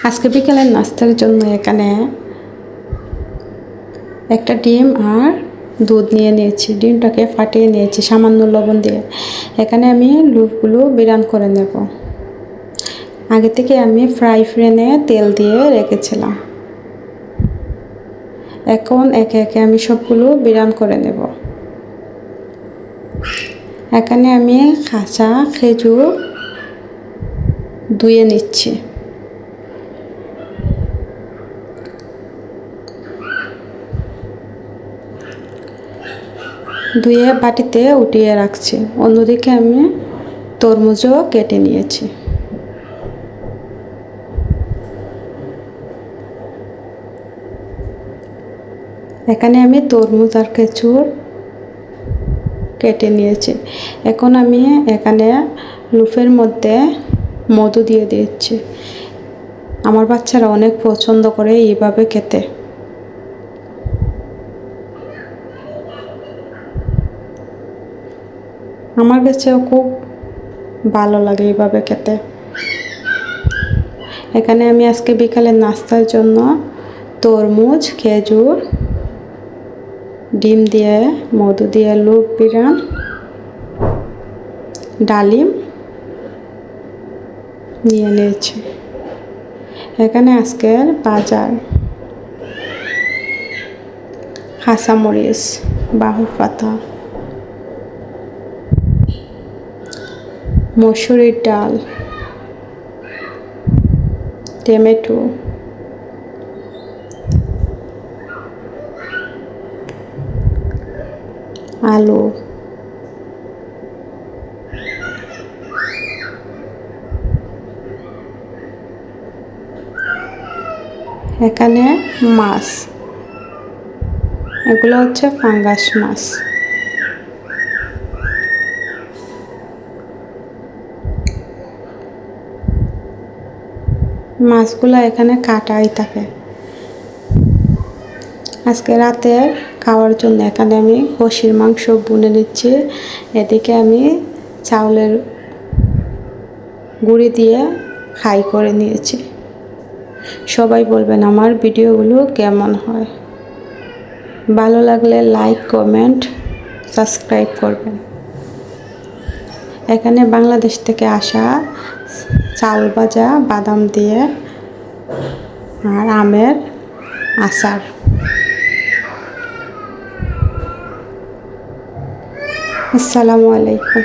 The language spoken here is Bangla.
আজকে বিকেলের নাস্তার জন্য এখানে একটা ডিম আর দুধ নিয়ে নিয়েছি। ডিমটাকে ফাটিয়ে নিয়েছি সামান্য লবণ দিয়ে। এখানে আমি লুফগুলো বিরান করে নেব। আগে থেকে আমি ফ্রাই প্যানে তেল দিয়ে রেখেছিলাম। এখন একে একে আমি সবগুলো বিরান করে নেব। এখানে আমি কাঁচা খেজুর ধুয়ে নিচ্ছি। ধুয়ে বাটিতে উঠিয়ে রাখছি। অন্যদিকে আমি তরমুজও কেটে নিয়েছি। এখানে আমি তরমুজ আর খেজুর কেটে নিয়েছি। এখন আমি এখানে লুফের মধ্যে মধু দিয়ে দিচ্ছি। আমার বাচ্চারা অনেক পছন্দ করে এইভাবে খেতে। আমার কাছেও খুব ভালো লাগে এইভাবে খেতে। এখানে আমি আজকে বিকালের নাস্তার জন্য তরমুজ, খেজুর, ডিম দিয়ে, মধু দিয়ে লুফ বিরান, ডালিম নিয়ে নিয়েছি। এখানে আজকের বাজার কাঁচামরিচ, বাহুর পাতা, মসুরির ডাল, টমেটো, আলু, এখানে মাছ, এগুলো হচ্ছে পাঙ্গাস মাছ। মাছগুলো এখানে কাটাই থাকে। আজকে রাতে খাওয়ার জন্য এখানে আমি খাসির মাংস ভুনে নিচ্ছি। এদিকে আমি চাউলের গুঁড়ি দিয়ে ফ্রাই করে নিয়েছি। সবাই বলবেন আমার ভিডিওগুলো কেমন হয়। ভালো লাগলে লাইক, কমেন্ট, সাবস্ক্রাইব করবেন। এখানে বাংলাদেশ থেকে আসা চাল ভাজা বাদাম দিয়ে আর আমের আচার। আসসালামু আলাইকুম।